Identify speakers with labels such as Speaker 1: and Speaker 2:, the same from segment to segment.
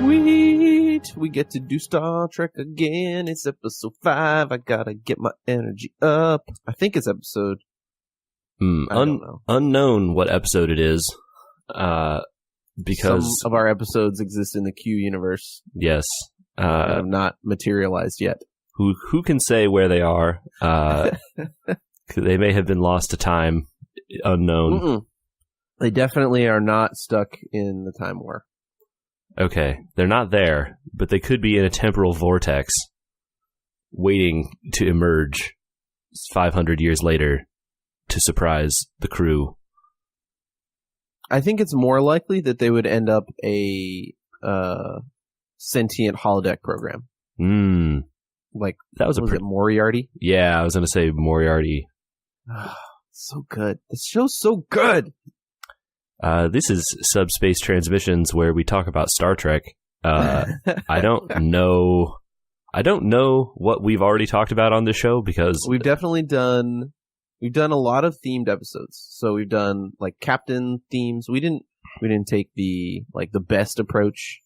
Speaker 1: Sweet! We get to do Star Trek again. It's episode 5. I gotta get my energy up. I think it's episode... I don't know.
Speaker 2: Unknown what episode it is. Because...
Speaker 1: some of our episodes exist in the Q universe.
Speaker 2: Yes.
Speaker 1: That have not materialized yet.
Speaker 2: Who can say where they are? They may have been lost to time. Unknown.
Speaker 1: Mm-mm. They definitely are not stuck in the time war.
Speaker 2: Okay, they're not there, but they could be in a temporal vortex waiting to emerge 500 years later to surprise the crew.
Speaker 1: I think it's more likely that they would end up a sentient holodeck program. Like,
Speaker 2: that was
Speaker 1: it Moriarty?
Speaker 2: Yeah, I was going to say Moriarty.
Speaker 1: So good. This show's so good.
Speaker 2: This is Subspace Transmissions, where we talk about Star Trek. I don't know what we've already talked about on this show, because
Speaker 1: we've definitely done a lot of themed episodes. So we've done like captain themes. We didn't take the best approach,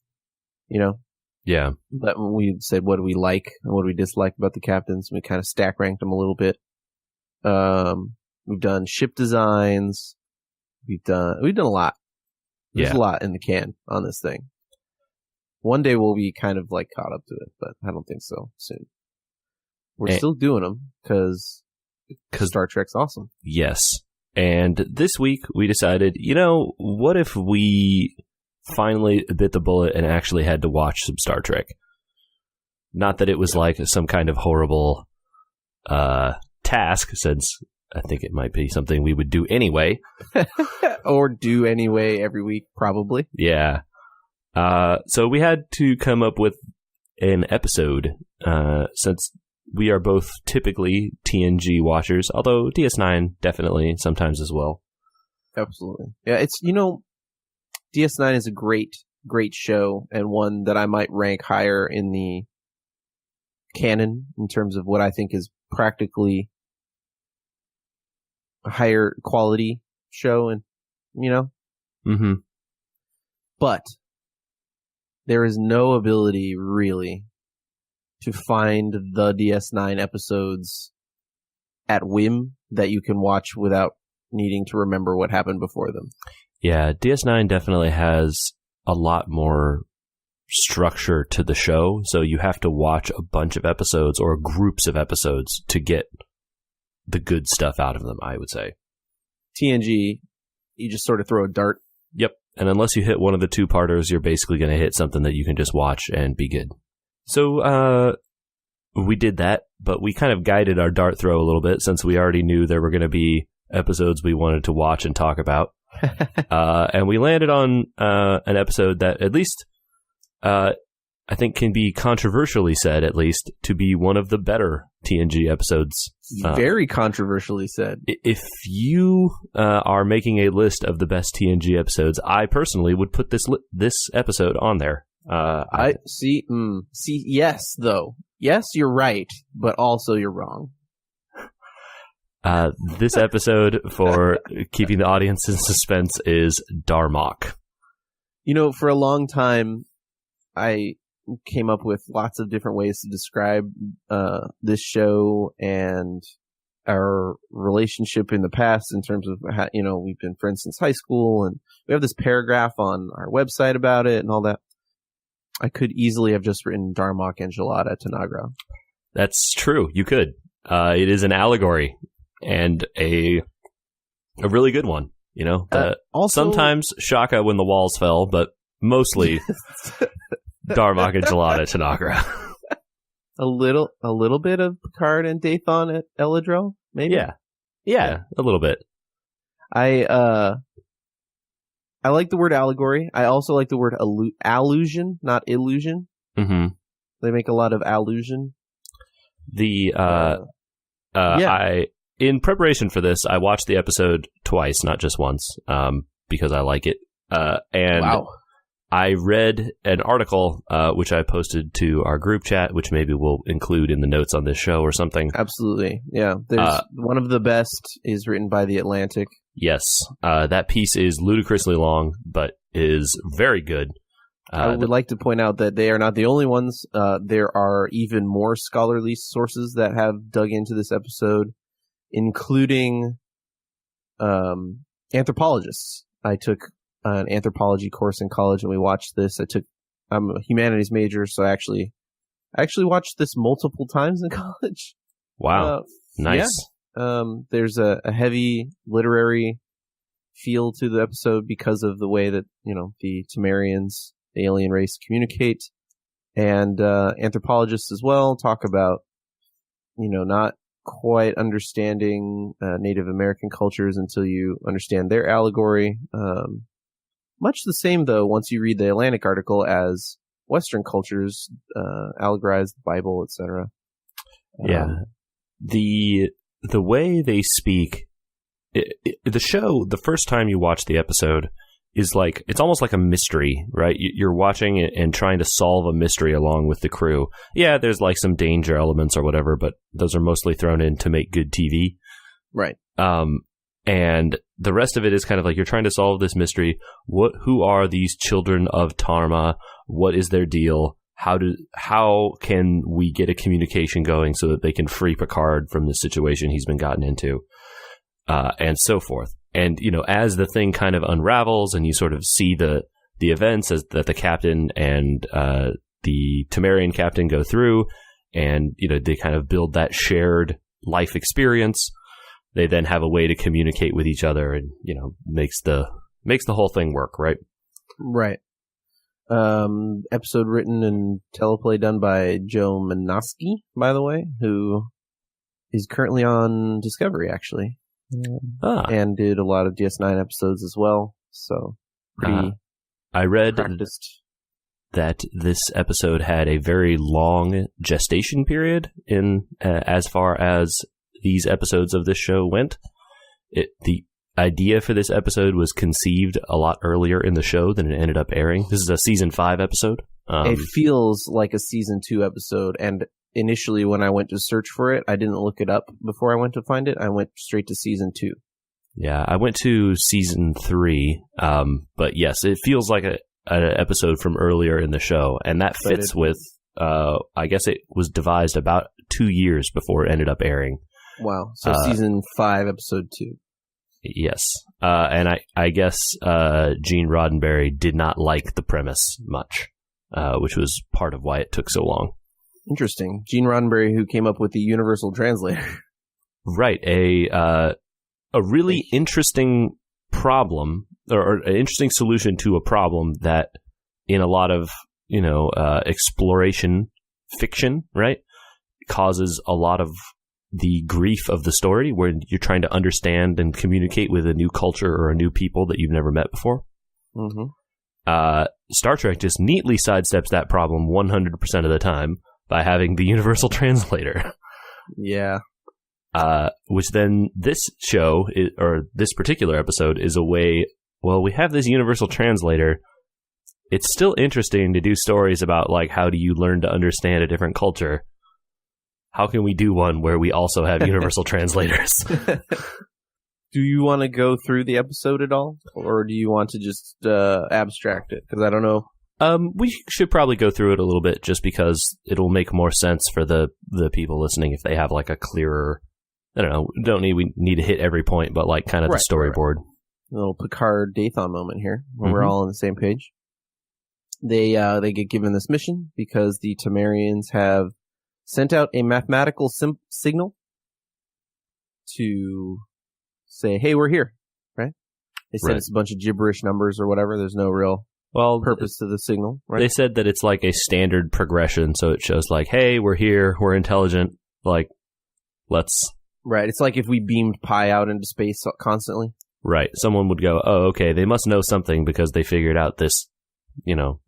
Speaker 1: you know.
Speaker 2: Yeah.
Speaker 1: But we said what do we like and what do we dislike about the captains. We kind of stack ranked them a little bit. We've done ship designs. We've done a lot. There's a lot in the can on this thing. One day we'll be kind of like caught up to it, but I don't think so soon. We're still doing them because Star Trek's awesome.
Speaker 2: Yes. And this week we decided, what if we finally bit the bullet and actually had to watch some Star Trek? Not that it was like some kind of horrible task, since I think it might be something we would do anyway.
Speaker 1: Or do anyway every week, probably.
Speaker 2: Yeah. So we had to come up with an episode, since we are both typically TNG watchers, although DS9 definitely sometimes as well.
Speaker 1: Absolutely. Yeah, it's, DS9 is a great, great show, and one that I might rank higher in the canon in terms of what I think is practically a higher quality show, and but there is no ability really to find the DS9 episodes at whim that you can watch without needing to remember what happened before them.
Speaker 2: Yeah, DS9 definitely has a lot more structure to the show, so you have to watch a bunch of episodes or groups of episodes to get the good stuff out of them, I would say.
Speaker 1: TNG, you just sort of throw a dart.
Speaker 2: Yep. And unless you hit one of the two-parters, you're basically going to hit something that you can just watch and be good. So, we did that, but we kind of guided our dart throw a little bit, since we already knew there were going to be episodes we wanted to watch and talk about. And we landed on an episode that at least I think can be controversially said, at least, to be one of the better TNG episodes.
Speaker 1: Very controversially said.
Speaker 2: If you are making a list of the best TNG episodes, I personally would put this episode on there.
Speaker 1: I see. Yes, though. Yes, you're right, but also you're wrong.
Speaker 2: This episode, for keeping the audience in suspense, is Darmok.
Speaker 1: For a long time, I came up with lots of different ways to describe this show and our relationship in the past, in terms of how, we've been friends since high school, and we have this paragraph on our website about it and all that. I could easily have just written Darmok Enchilada Tanagra.
Speaker 2: That's true. You could. It is an allegory, and a really good one. Also, sometimes Shaka when the walls fell, but mostly Darmok Enchilada Tanagra.
Speaker 1: A little bit of Picard and Dathan at Eladril, maybe.
Speaker 2: Yeah, a little bit.
Speaker 1: I like the word allegory. I also like the word allusion, not illusion.
Speaker 2: Mm-hmm.
Speaker 1: They make a lot of allusion.
Speaker 2: In preparation for this, I watched the episode twice, not just once, because I like it. And wow. I read an article, which I posted to our group chat, which maybe we'll include in the notes on this show or something.
Speaker 1: Absolutely. Yeah. There's one of the best is written by The Atlantic.
Speaker 2: Yes. That piece is ludicrously long, but is very good.
Speaker 1: I would like to point out that they are not the only ones. There are even more scholarly sources that have dug into this episode, including anthropologists. I took an anthropology course in college, and we watched this. I'm a humanities major, so I actually watched this multiple times in college.
Speaker 2: Wow, nice.
Speaker 1: Yeah. There's a heavy literary feel to the episode because of the way that the Temerians, the alien race, communicate, and anthropologists as well talk about not quite understanding Native American cultures until you understand their allegory. Much the same, though, once you read the Atlantic article, as Western cultures allegorize the Bible, etc.
Speaker 2: Yeah, the way they speak, the show, the first time you watch the episode is like, it's almost like a mystery, right? You're watching it and trying to solve a mystery along with the crew. Yeah, there's like some danger elements or whatever, but those are mostly thrown in to make good TV.
Speaker 1: Right.
Speaker 2: And the rest of it is kind of like you're trying to solve this mystery. Who are these children of Tarma? What is their deal? How can we get a communication going so that they can free Picard from the situation he's been gotten into, and so forth. And as the thing kind of unravels, and you sort of see the events that the captain and the Temerian captain go through, and they kind of build that shared life experience. They then have a way to communicate with each other, and makes the whole thing work, right?
Speaker 1: Right. Episode written and teleplay done by Joe Manoski, by the way, who is currently on Discovery, actually. And did a lot of DS9 episodes as well. So pretty.
Speaker 2: I read
Speaker 1: practiced.
Speaker 2: That this episode had a very long gestation period in as far as these episodes of this show went. The idea for this episode was conceived a lot earlier in the show than it ended up airing. This is a season 5 episode.
Speaker 1: It feels like a season 2 episode, and initially when I went to search for it, I didn't look it up before I went to find it. I went straight to season 2.
Speaker 2: Yeah, I went to season 3, but yes, it feels like an episode from earlier in the show, and that fits with, I guess it was devised about 2 years before it ended up airing.
Speaker 1: Wow, so season 5, episode 2.
Speaker 2: Yes, and I guess Gene Roddenberry did not like the premise much, which was part of why it took so long.
Speaker 1: Interesting. Gene Roddenberry, who came up with the Universal Translator.
Speaker 2: Right, a really interesting problem, or an interesting solution to a problem that in a lot of exploration fiction, right, causes a lot of the grief of the story, where you're trying to understand and communicate with a new culture or a new people that you've never met before.
Speaker 1: Mm-hmm.
Speaker 2: Star Trek just neatly sidesteps that problem 100% of the time by having the Universal Translator.
Speaker 1: Yeah.
Speaker 2: Which then this show, or this particular episode, is a way, well, we have this Universal Translator. It's still interesting to do stories about, like, how do you learn to understand a different culture? How can we do one where we also have universal translators?
Speaker 1: Do you want to go through the episode at all? Or do you want to just abstract it? Because I don't know.
Speaker 2: We should probably go through it a little bit, just because it'll make more sense for the people listening if they have like a clearer, I don't know, we need to hit every point, but like kind of the storyboard.
Speaker 1: Right. A little Picard Dathon moment here, where we're all on the same page. They get given this mission because the Temerians have sent out a mathematical signal to say, hey, we're here, right? They said it's a bunch of gibberish numbers or whatever. There's no real purpose to the signal, right?
Speaker 2: They said that it's like a standard progression, so it shows like, hey, we're here, we're intelligent, like, let's...
Speaker 1: Right, it's like if we beamed Pi out into space constantly.
Speaker 2: Right, someone would go, oh, okay, they must know something because they figured out this,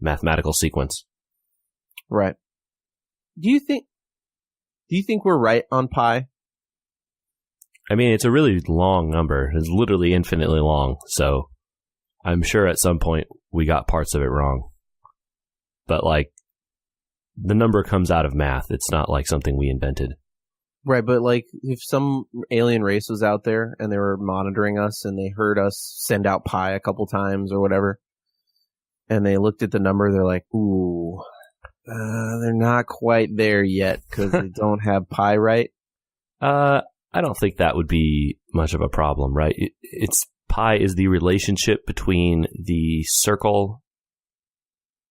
Speaker 2: mathematical sequence.
Speaker 1: Right. Do you think we're right on Pi?
Speaker 2: I mean, it's a really long number. It's literally infinitely long, so I'm sure at some point we got parts of it wrong. But, like, the number comes out of math. It's not like something we invented.
Speaker 1: Right, but, like, if some alien race was out there and they were monitoring us and they heard us send out Pi a couple times or whatever, and they looked at the number. They're like, ooh, they're not quite there yet because they don't have pi right.
Speaker 2: I don't think that would be much of a problem, right? It's pi is the relationship between the circle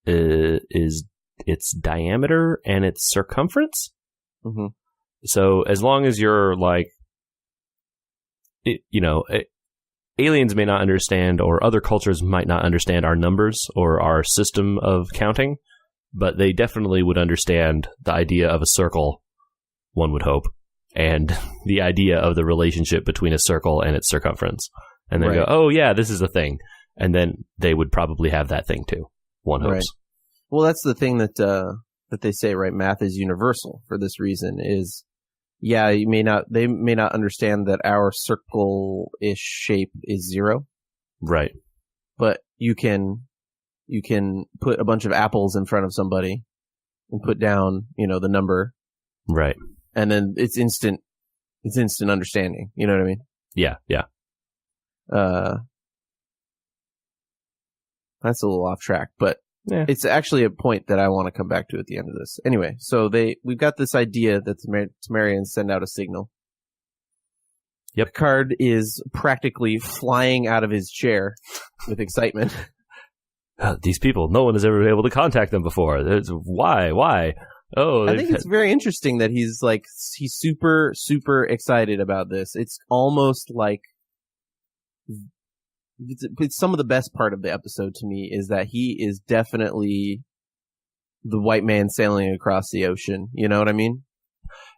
Speaker 2: is its diameter and its circumference.
Speaker 1: Mm-hmm.
Speaker 2: So as long as you're like, aliens may not understand, or other cultures might not understand our numbers or our system of counting, but they definitely would understand the idea of a circle, one would hope, and the idea of the relationship between a circle and its circumference. And then go, oh yeah, this is a thing. And then they would probably have that thing too, one hopes. Right.
Speaker 1: Well, that's the thing that they say, right? Math is universal for this reason is, yeah, they may not understand that our circle-ish shape is 0.
Speaker 2: Right.
Speaker 1: But you can put a bunch of apples in front of somebody and put down, the number.
Speaker 2: Right.
Speaker 1: And then it's instant understanding. You know what I mean?
Speaker 2: Yeah, yeah.
Speaker 1: That's a little off track, but it's actually a point that I want to come back to at the end of this. Anyway, so we've got this idea that the Temerians send out a signal.
Speaker 2: Yep.
Speaker 1: Picard is practically flying out of his chair with excitement.
Speaker 2: These people, no one has ever been able to contact them before. Why? Oh,
Speaker 1: I think it's very interesting that he's super, super excited about this. It's almost like it's some of the best part of the episode to me is that he is definitely the white man sailing across the ocean. You know what I mean?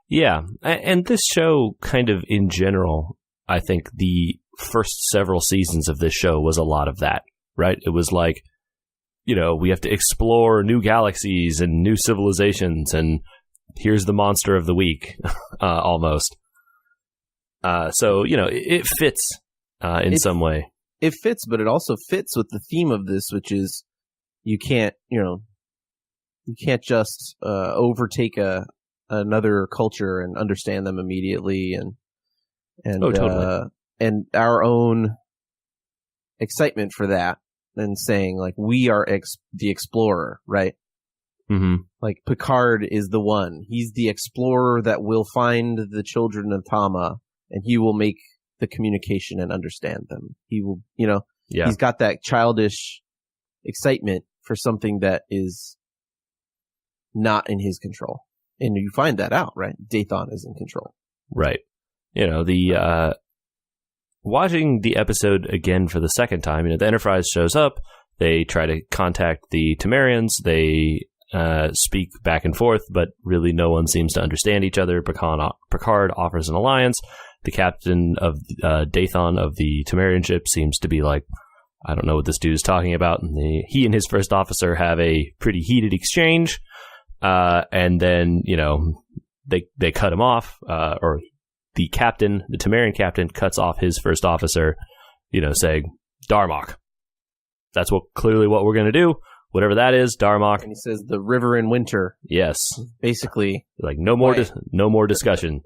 Speaker 2: Yeah. And this show kind of in general, I think the first several seasons of this show was a lot of that, right? It was like, we have to explore new galaxies and new civilizations, and here's the monster of the week, almost. So, it fits in some way.
Speaker 1: It fits, but it also fits with the theme of this, which is you can't just overtake another culture and understand them immediately, and
Speaker 2: totally.
Speaker 1: And our own excitement for that, and saying like we are the explorer, right?
Speaker 2: Mm-hmm.
Speaker 1: Like Picard is the one; he's the explorer that will find the children of Tama, and he will make the communication and understand them. He will, he's got that childish excitement for something that is not in his control. And you find that out, right? Dathon is in control.
Speaker 2: Right. Watching the episode again for the second time, the Enterprise shows up, they try to contact the Temerians, they speak back and forth, but really no one seems to understand each other. Picard offers an alliance. The captain of Dathon of the Temerian ship seems to be like, I don't know what this dude is talking about. And he and his first officer have a pretty heated exchange. And then, they cut him off, or the Temerian captain cuts off his first officer, saying, Darmok. That's clearly what we're going to do. Whatever that is, Darmok.
Speaker 1: And he says the river in winter.
Speaker 2: Yes.
Speaker 1: Basically.
Speaker 2: Like no more discussion.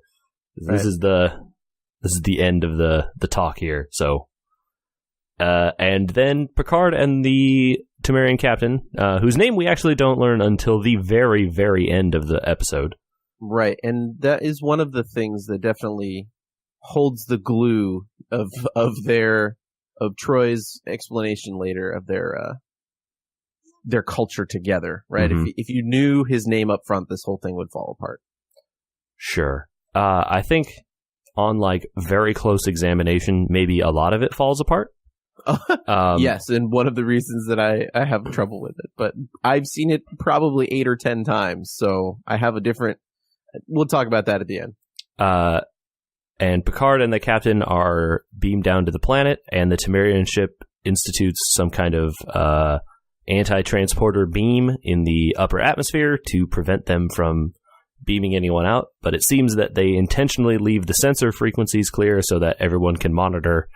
Speaker 2: Right. This is the end of the talk here. So, and then Picard and the Temerian captain, whose name we actually don't learn until the very, very end of the episode. Right,
Speaker 1: and that is one of the things that definitely holds the glue of Troy's explanation later of their culture together. Right, mm-hmm. If you knew his name up front, this whole thing would fall apart.
Speaker 2: Sure, I think on very close examination, maybe a lot of it falls apart.
Speaker 1: Yes, and one of the reasons that I have trouble with it, but I've seen it probably 8 or 10 times, so I have a different. We'll talk about that at the end.
Speaker 2: And Picard and the captain are beamed down to the planet, and the Temerian ship institutes some kind of anti-transporter beam in the upper atmosphere to prevent them from beaming anyone out. But it seems that they intentionally leave the sensor frequencies clear so that everyone can monitor,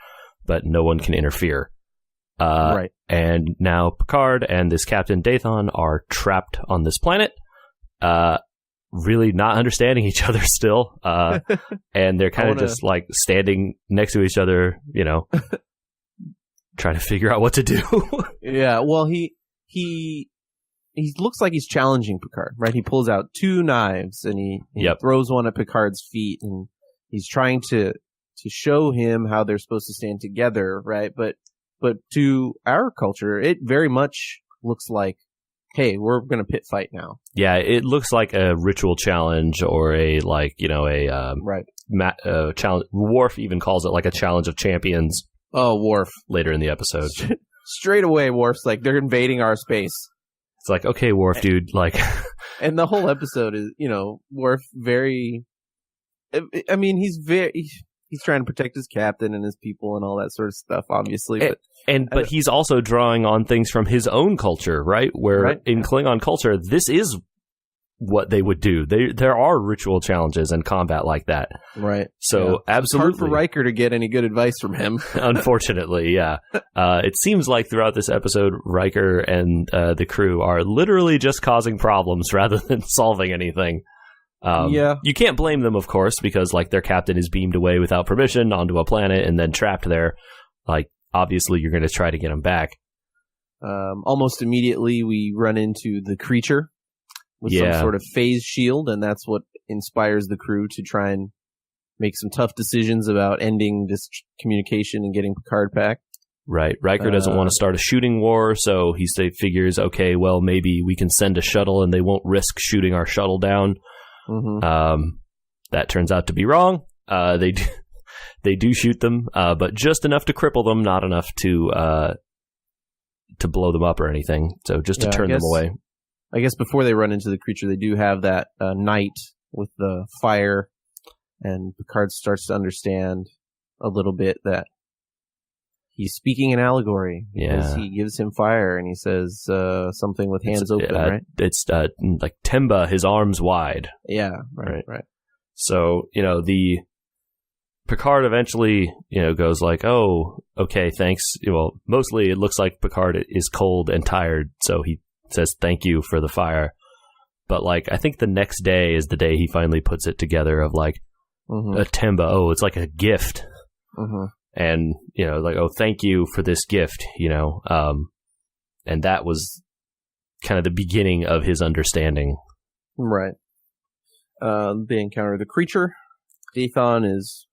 Speaker 2: but no one can interfere.
Speaker 1: Right.
Speaker 2: And now Picard and this Captain Dathon are trapped on this planet, really not understanding each other still. And they're kind of just standing next to each other, trying to figure out what to do.
Speaker 1: Yeah, well, he he looks like he's challenging Picard, right? He pulls out 2 knives and he throws one at Picard's feet, and he's trying to show him how they're supposed to stand together, right? But to our culture, it very much looks like, hey, we're going to pit fight now.
Speaker 2: Yeah, it looks like a ritual challenge or a challenge. Worf even calls it like a challenge of champions.
Speaker 1: Oh, Worf.
Speaker 2: Later in the episode.
Speaker 1: Straight away, Worf's like, they're invading our space.
Speaker 2: It's like, okay, Worf, dude, like...
Speaker 1: And the whole episode is, Worf very... I mean, he's trying to protect his captain and his people and all that sort of stuff, obviously. But
Speaker 2: he's also drawing on things from his own culture, right? Where in Klingon culture, this is what they would do. There are ritual challenges and combat like that.
Speaker 1: Right.
Speaker 2: So absolutely.
Speaker 1: It's hard for Riker to get any good advice from him.
Speaker 2: Unfortunately, yeah. It seems like throughout this episode, Riker and the crew are literally just causing problems rather than solving anything. You can't blame them, of course, because like their captain is beamed away without permission onto a planet and then trapped there. Like, obviously, you're going to try to get him back.
Speaker 1: Almost immediately, we run into the creature with some sort of phase shield, and that's what inspires the crew to try and make some tough decisions about ending this communication and getting Picard back.
Speaker 2: Right. Riker doesn't want to start a shooting war, so he figures, okay, well, maybe we can send a shuttle and they won't risk shooting our shuttle down. Mm-hmm. That turns out to be wrong. They do shoot them, but just enough to cripple them, not enough to blow them up or anything. So just to turn them away.
Speaker 1: I guess before they run into the creature, they do have that night with the fire, and Picard starts to understand a little bit that he's speaking in allegory. Because he gives him fire, and he says something with hands open, right?
Speaker 2: It's like Temba, his arms wide.
Speaker 1: Yeah, right.
Speaker 2: So, the Picard eventually, goes like, oh, okay, thanks. Well, mostly it looks like Picard is cold and tired, so he says thank you for the fire. But, like, I think the next day is the day he finally puts it together of, like, a Temba, oh, it's like a gift. Mm-hmm. And, like, oh, thank you for this gift, and that was kind of the beginning of his understanding.
Speaker 1: Right. They encounter the creature. Dathon is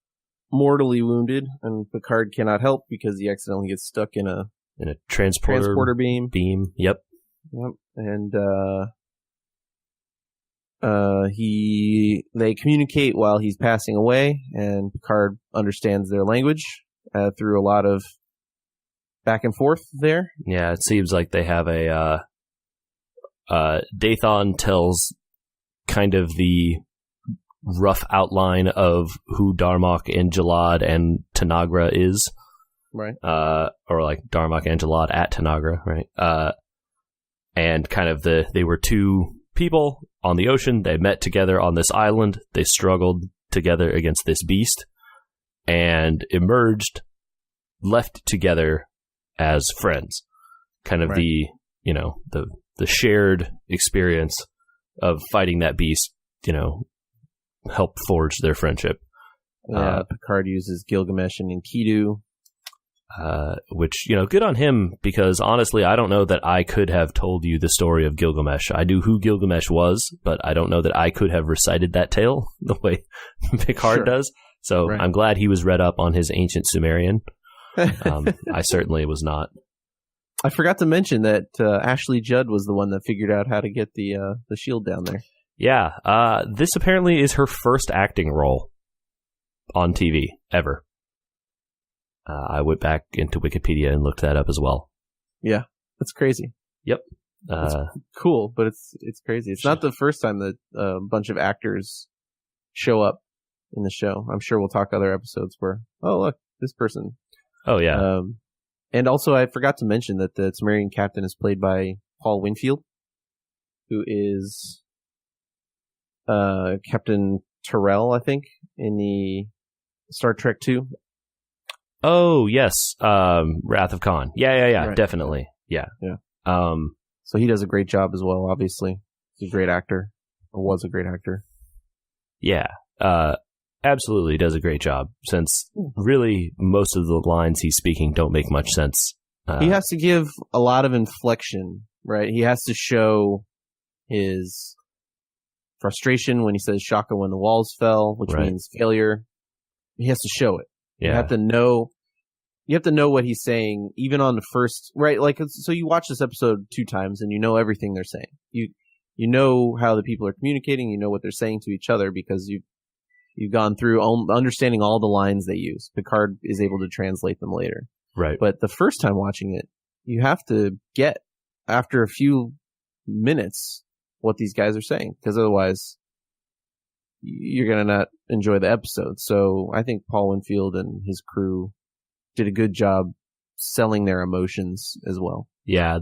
Speaker 1: mortally wounded, and Picard cannot help because he accidentally gets stuck in a transporter beam.
Speaker 2: Yep.
Speaker 1: And they communicate while he's passing away, and Picard understands their language through a lot of back and forth there.
Speaker 2: Yeah, it seems like they have a Dathon tells kind of the rough outline of who Darmok and Jalad and Tanagra is.
Speaker 1: Right.
Speaker 2: Or like Darmok and Jalad at Tanagra, right? And kind of they were 2 people on the ocean. They met together on this island. They struggled together against this beast and emerged, left together as friends. Kind of the shared experience of fighting that beast, helped forge their friendship.
Speaker 1: Picard uses Gilgamesh and Enkidu.
Speaker 2: Which, good on him, because honestly, I don't know that I could have told you the story of Gilgamesh. I knew who Gilgamesh was, but I don't know that I could have recited that tale the way Picard does. So I'm glad he was read up on his ancient Sumerian. I certainly was not.
Speaker 1: I forgot to mention that Ashley Judd was the one that figured out how to get the shield down there.
Speaker 2: Yeah, this apparently is her first acting role on TV ever. I went back into Wikipedia and looked that up as well.
Speaker 1: Yeah, that's crazy.
Speaker 2: Yep.
Speaker 1: It's cool, but it's crazy. It's not the first time that a bunch of actors show up in the show. I'm sure we'll talk other episodes where, oh, look, this person.
Speaker 2: Oh, yeah.
Speaker 1: And also, I forgot to mention that the Sumerian captain is played by Paul Winfield, who is Captain Tyrell, I think, in the Star Trek II.
Speaker 2: Oh, yes. Wrath of Khan. Yeah.
Speaker 1: Right.
Speaker 2: Definitely. Yeah.
Speaker 1: So he does a great job as well, obviously. He's a great actor. Or was a great actor.
Speaker 2: Yeah. Absolutely does a great job, since really most of the lines he's speaking don't make much sense.
Speaker 1: He has to give a lot of inflection right? He has to show his frustration when he says "Shaka" when the walls fell, which means failure. He has to show it.
Speaker 2: Yeah.
Speaker 1: You have to know. You have to know what he's saying, even on the first, right? Like, so you watch this episode 2 times, and you know everything they're saying. You know how the people are communicating. You know what they're saying to each other because you've gone through understanding all the lines they use. Picard is able to translate them later.
Speaker 2: Right.
Speaker 1: But the first time watching it, you have to get, after a few minutes, what these guys are saying, because otherwise you're going to not enjoy the episode. So I think Paul Winfield and his crew did a good job selling their emotions as well.
Speaker 2: Yeah,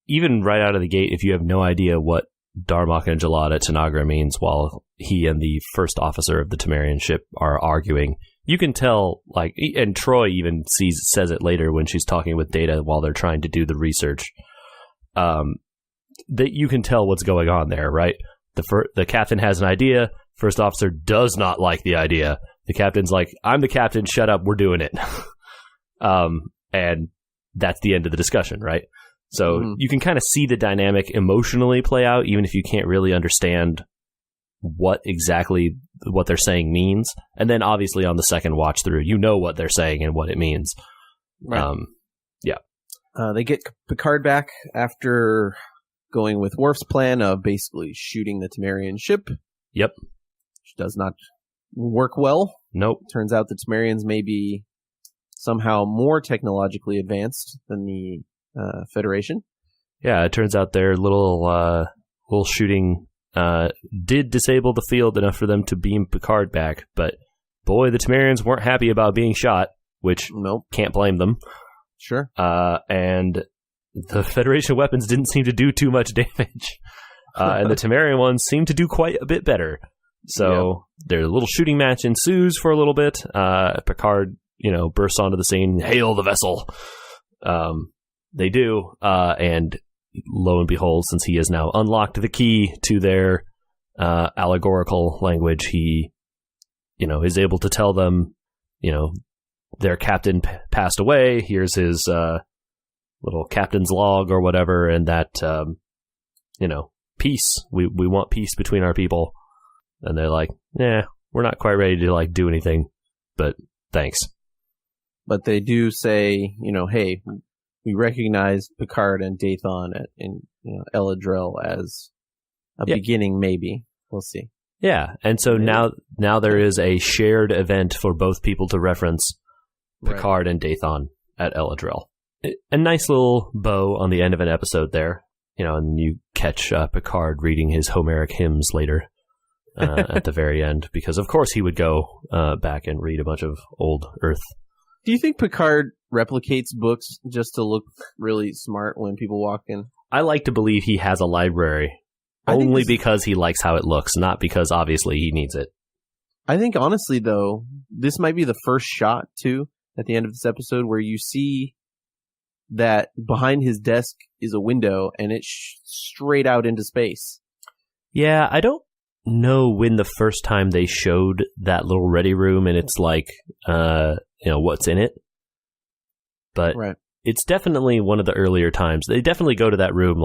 Speaker 2: even right out of the gate, if you have no idea what Darmok and Jalad at Tanagra means while he and the first officer of the Temerian ship are arguing, you can tell, like, and Troy even says it later when she's talking with Data while they're trying to do the research, that you can tell what's going on there, right? The captain has an idea, first officer does not like the idea. The captain's like, I'm the captain, shut up, we're doing it. And that's the end of the discussion, right? So you can kind of see the dynamic emotionally play out, even if you can't really understand what exactly what they're saying means. And then obviously on the second watch through, you know what they're saying and what it means.
Speaker 1: Right.
Speaker 2: Yeah.
Speaker 1: They get Picard back after going with Worf's plan of basically shooting the Temerian ship.
Speaker 2: Yep.
Speaker 1: Which does not work well.
Speaker 2: Nope.
Speaker 1: Turns out the Temerians may be somehow more technologically advanced than the Federation.
Speaker 2: Yeah, it turns out their little shooting did disable the field enough for them to beam Picard back, but boy, the Temerians weren't happy about being shot, which can't blame them.
Speaker 1: Sure.
Speaker 2: And the Federation weapons didn't seem to do too much damage. And the Temerian ones seem to do quite a bit better. So their little shooting match ensues for a little bit. Picard, bursts onto the scene, hail the vessel. They do, and lo and behold, since he has now unlocked the key to their allegorical language, he, is able to tell them, their captain passed away. Here's his little captain's log or whatever, and that, peace. We want peace between our people. And they're like, we're not quite ready to do anything, but thanks.
Speaker 1: But they do say, hey, we recognize Picard and Dathon and Eladril as a beginning, maybe. We'll see.
Speaker 2: Yeah, and so now there is a shared event for both people to reference Picard and Dathon at Eladril. A nice little bow on the end of an episode there, and you catch Picard reading his Homeric hymns later at the very end, because of course he would go back and read a bunch of old Earth.
Speaker 1: Do you think Picard replicates books just to look really smart when people walk in?
Speaker 2: I like to believe he has a library, only because he likes how it looks, not because obviously he needs it.
Speaker 1: I think honestly, though, this might be the first shot, too, at the end of this episode where you see that behind his desk is a window and it's straight out into space.
Speaker 2: Yeah, I don't know when the first time they showed that little ready room and it's what's in it. But it's definitely one of the earlier times. They definitely go to that room,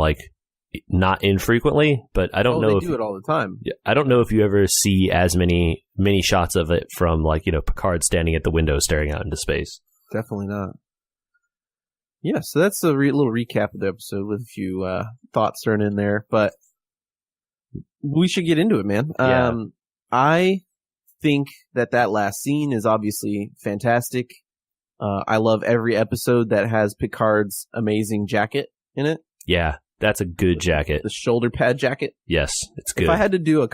Speaker 2: not infrequently, but I don't know if
Speaker 1: they do it all the time.
Speaker 2: I don't know if you ever see as many shots of it from Picard standing at the window staring out into space.
Speaker 1: Definitely not. Yeah, so that's a little recap of the episode with a few thoughts thrown in there, but we should get into it, man.
Speaker 2: Yeah.
Speaker 1: I think that last scene is obviously fantastic. I love every episode that has Picard's amazing jacket in it.
Speaker 2: Yeah, that's a good jacket.
Speaker 1: The shoulder pad jacket.
Speaker 2: Yes, it's good.
Speaker 1: If I had to do a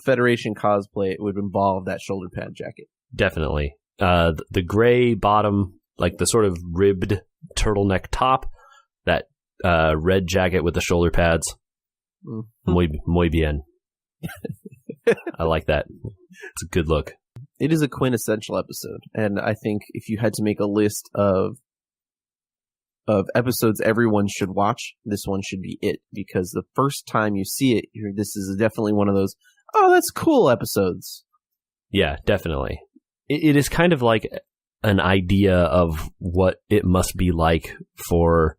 Speaker 1: Federation cosplay, it would involve that shoulder pad jacket.
Speaker 2: Definitely. The gray bottom, the sort of ribbed turtleneck top, that red jacket with the shoulder pads. Muy bien. I like that. It's a good look.
Speaker 1: It is a quintessential episode, and I think if you had to make a list of episodes everyone should watch, this one should be it, because the first time you see it, this is definitely one of those, oh, that's cool episodes.
Speaker 2: Yeah, definitely. It is kind of like an idea of what it must be like for,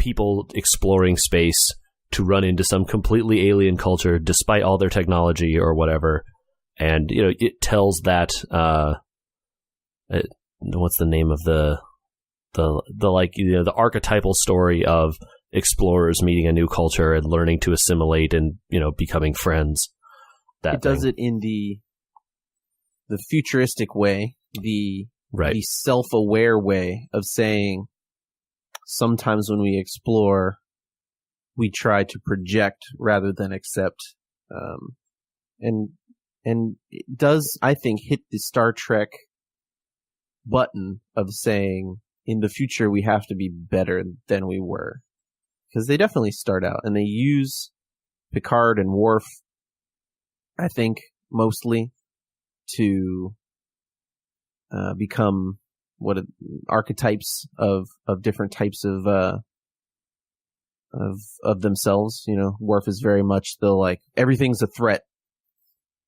Speaker 2: people exploring space to run into some completely alien culture despite all their technology or whatever. And, it tells that, what's the name of the archetypal story of explorers meeting a new culture and learning to assimilate and, becoming friends.
Speaker 1: It does it in the futuristic way, the self-aware way of saying sometimes when we explore, we try to project rather than accept. And it does, I think, hit the Star Trek button of saying in the future we have to be better than we were. Because they definitely start out, and they use Picard and Worf, I think, mostly to become archetypes of different types of themselves. Worf is very much the everything's a threat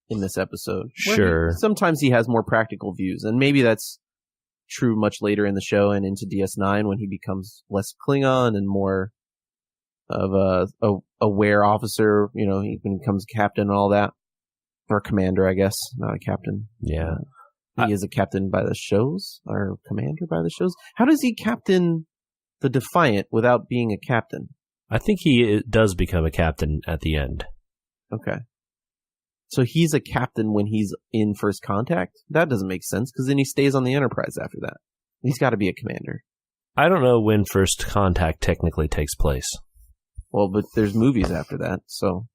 Speaker 1: in this episode.
Speaker 2: Sure.
Speaker 1: Sometimes he has more practical views, and maybe that's true much later in the show and into DS9 when he becomes less Klingon and more of a aware officer. He becomes captain and all that. Or commander, I guess, not a captain.
Speaker 2: Yeah.
Speaker 1: He is a captain by the shows, or commander by the shows. How does he captain the Defiant without being a captain?
Speaker 2: I think he does become a captain at the end.
Speaker 1: Okay. So he's a captain when he's in First Contact? That doesn't make sense, because then he stays on the Enterprise after that. He's got to be a commander.
Speaker 2: I don't know when First Contact technically takes place.
Speaker 1: Well, but there's movies after that, so...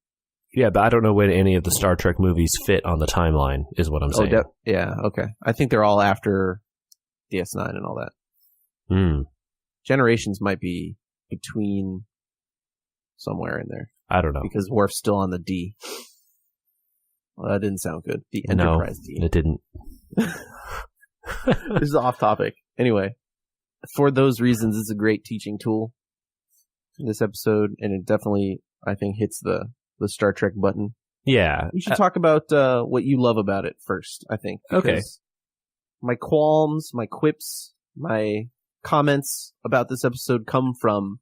Speaker 2: Yeah, but I don't know when any of the Star Trek movies fit on the timeline, is what I'm saying.
Speaker 1: Yeah, okay. I think they're all after DS9 and all that. Generations might be between somewhere in there.
Speaker 2: I don't know.
Speaker 1: Because Worf's still on the D. Well, that didn't sound good. The Enterprise D.
Speaker 2: It didn't.
Speaker 1: This is off topic. Anyway, for those reasons, it's a great teaching tool in this episode, and it definitely, I think, hits the Star Trek button.
Speaker 2: Yeah.
Speaker 1: We should talk about what you love about it first, I think.
Speaker 2: Okay.
Speaker 1: My qualms, my quips, my comments about this episode come from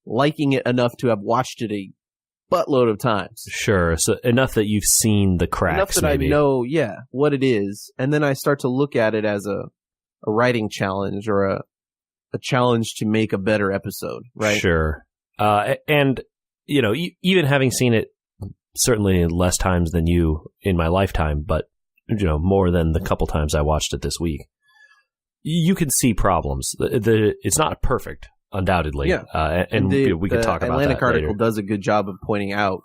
Speaker 1: liking it enough to have watched it a buttload of times.
Speaker 2: Sure. So enough that you've seen the cracks,
Speaker 1: enough that
Speaker 2: maybe.
Speaker 1: I know, what it is. And then I start to look at it as a writing challenge or a challenge to make a better episode, right?
Speaker 2: Sure. And... even having seen it certainly less times than you in my lifetime, but, more than the couple times I watched it this week, you can see problems. It's not perfect, undoubtedly.
Speaker 1: Yeah.
Speaker 2: And we could talk about that
Speaker 1: Atlantic article
Speaker 2: later.
Speaker 1: does a good job of pointing out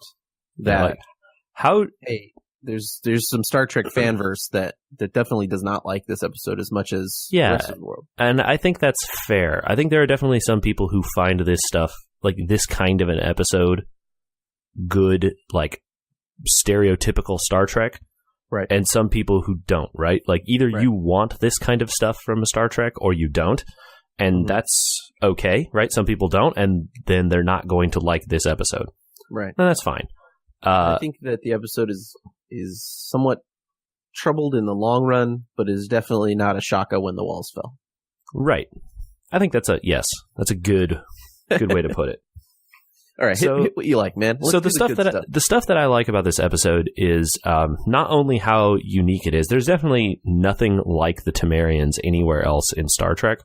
Speaker 1: that, hey, there's some Star Trek fanverse that definitely does not like this episode as much as the rest of the world.
Speaker 2: And I think that's fair. I think there are definitely some people who find this stuff, like this kind of an episode, good, like stereotypical Star Trek.
Speaker 1: Right.
Speaker 2: And some people who don't, right? Like either you want this kind of stuff from a Star Trek or you don't. And that's okay, right? Some people don't, and then they're not going to like this episode.
Speaker 1: Right.
Speaker 2: And that's fine.
Speaker 1: I think that the episode is somewhat troubled in the long run, but is definitely not a shaka when the walls fell.
Speaker 2: Right. I think that's a good way to put it.
Speaker 1: All right, hit what you like, man.
Speaker 2: So the stuff that I like about this episode is not only how unique it is. There's definitely nothing like the Temerians anywhere else in Star Trek.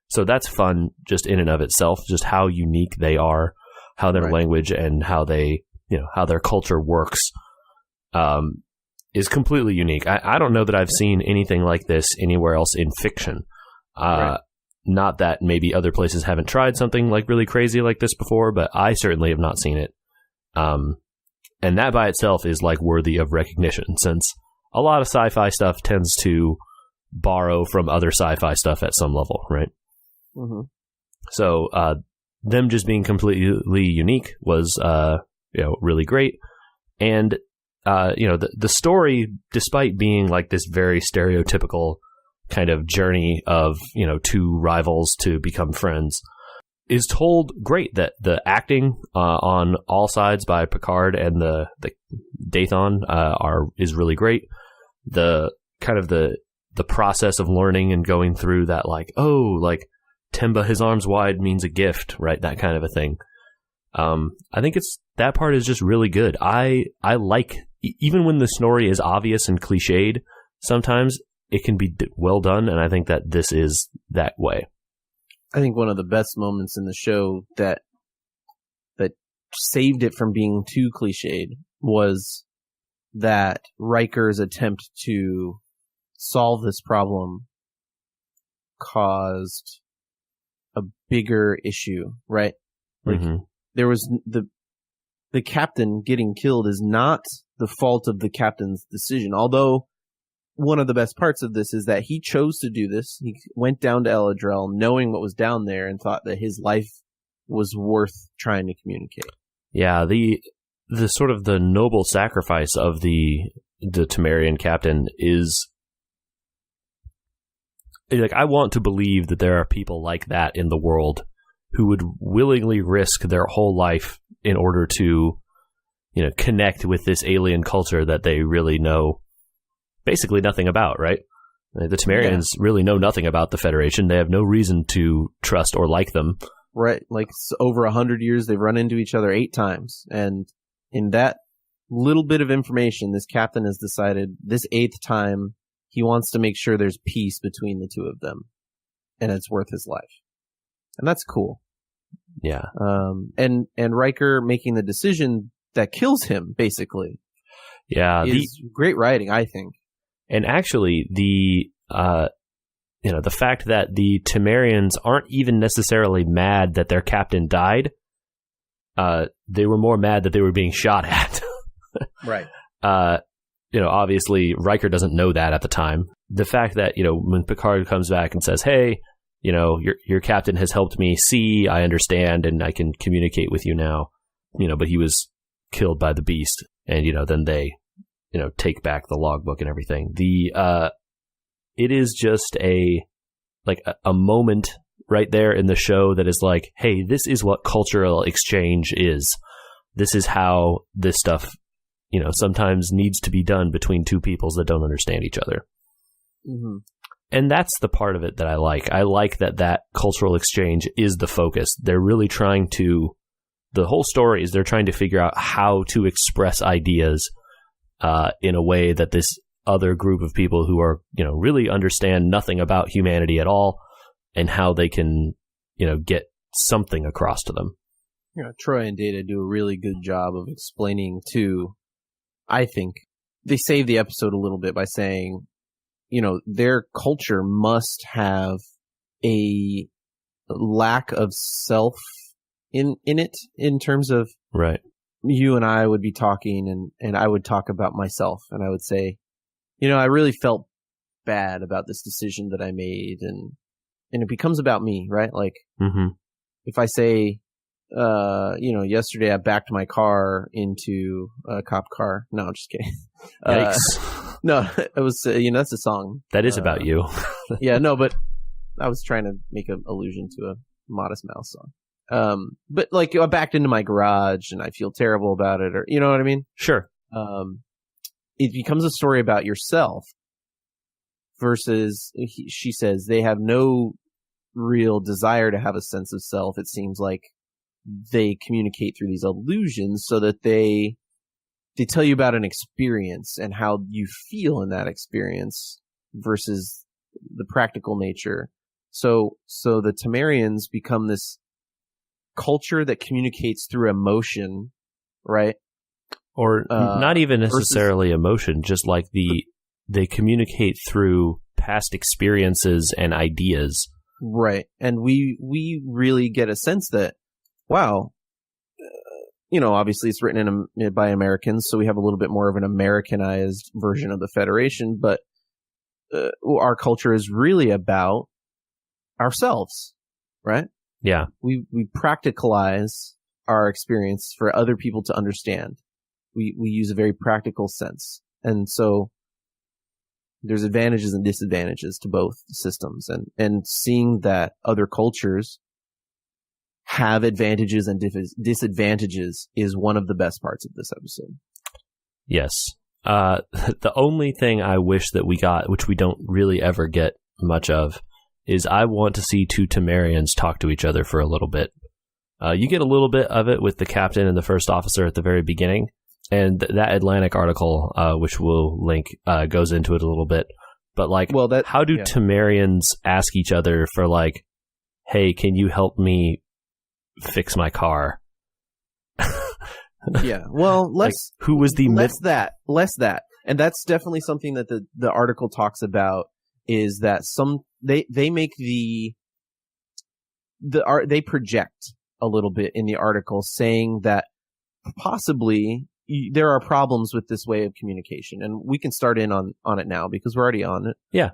Speaker 2: So that's fun just in and of itself, just how unique they are, how their language and how they, how their culture works is completely unique. I don't know that I've seen anything like this anywhere else in fiction. Not that maybe other places haven't tried something like really crazy like this before, but I certainly have not seen it. And that by itself is like worthy of recognition, since a lot of sci-fi stuff tends to borrow from other sci-fi stuff at some level, right?
Speaker 1: Mm-hmm.
Speaker 2: So them just being completely unique was really great. And the story, despite being like this very stereotypical kind of journey of, two rivals to become friends, is told great. That the acting on all sides by Picard and the Dathon is really great. The kind of the process of learning and going through that, Temba, his arms wide means a gift, right? That kind of a thing. I think that part is just really good. I like, even when the story is obvious and cliched, sometimes it can be well done, and I think that this is that way.
Speaker 1: I think one of the best moments in the show that saved it from being too cliched was that Riker's attempt to solve this problem caused a bigger issue, right? Like, there was the captain getting killed is not the fault of the captain's decision. Although one of the best parts of this is that he chose to do this. He went down to Eladrel knowing what was down there and thought that his life was worth trying to communicate.
Speaker 2: Yeah, the sort of the noble sacrifice of the Temerian captain is like, I want to believe that there are people like that in the world who would willingly risk their whole life in order to, connect with this alien culture that they really know basically nothing about, right? The Temerians really know nothing about the Federation. They have no reason to trust or like them.
Speaker 1: Right. Like, over 100 years, they've run into each other 8 times. And in that little bit of information, this captain has decided this 8th time he wants to make sure there's peace between the two of them. And it's worth his life. And that's cool.
Speaker 2: Yeah.
Speaker 1: And Riker making the decision that kills him, basically.
Speaker 2: Yeah.
Speaker 1: Is great writing, I think.
Speaker 2: And actually, the fact that the Temerians aren't even necessarily mad that their captain died, they were more mad that they were being shot at.
Speaker 1: Right.
Speaker 2: Obviously, Riker doesn't know that at the time. The fact that, when Picard comes back and says, hey, your captain has helped me see, I understand, and I can communicate with you now, but he was killed by the beast. And, then they, take back the logbook and everything. It is just a moment right there in the show that is like, hey, this is what cultural exchange is. This is how this stuff, sometimes needs to be done between two peoples that don't understand each other.
Speaker 1: Mm-hmm.
Speaker 2: And that's the part of it that I like. I like that cultural exchange is the focus. They're really trying to, the whole story is they're trying to figure out how to express ideas in a way that this other group of people who are, really understand nothing about humanity at all, and how they can, get something across to them.
Speaker 1: Yeah, Troy and Data do a really good job of explaining to, I think, they save the episode a little bit by saying, their culture must have a lack of self in it, in terms of,
Speaker 2: right.
Speaker 1: You and I would be talking and I would talk about myself, and I would say, I really felt bad about this decision that I made, and it becomes about me, right? Like, if I say, yesterday I backed my car into a cop car. No, I'm just kidding.
Speaker 2: Yikes.
Speaker 1: No, it was, that's a song.
Speaker 2: That is about you.
Speaker 1: Yeah, no, but I was trying to make an allusion to a Modest Mouse song. But like, I backed into my garage and I feel terrible about it, or, you know what I mean?
Speaker 2: Sure.
Speaker 1: It becomes a story about yourself versus, she says, they have no real desire to have a sense of self. It seems like they communicate through these illusions so that they tell you about an experience and how you feel in that experience versus the practical nature. So the Temerians become this culture that communicates through emotion, right?
Speaker 2: Or not even necessarily emotion, just like they communicate through past experiences and ideas.
Speaker 1: Right. And we really get a sense that, wow, obviously it's written by Americans, so we have a little bit more of an Americanized version of the Federation, but our culture is really about ourselves, right?
Speaker 2: Yeah.
Speaker 1: We practicalize our experience for other people to understand. We use a very practical sense. And so there's advantages and disadvantages to both systems, and seeing that other cultures have advantages and disadvantages is one of the best parts of this episode.
Speaker 2: Yes. The only thing I wish that we got, which we don't really ever get much of, is I want to see two Temerians talk to each other for a little bit. You get a little bit of it with the captain and the first officer at the very beginning, and that Atlantic article, which we'll link, goes into it a little bit. But like, how do Temerians ask each other for like, hey, can you help me fix my car?
Speaker 1: Yeah, well, less that, and that's definitely something that the article talks about, is that they make they project a little bit in the article, saying that possibly there are problems with this way of communication, and we can start in on it now because we're already on it.
Speaker 2: Yeah,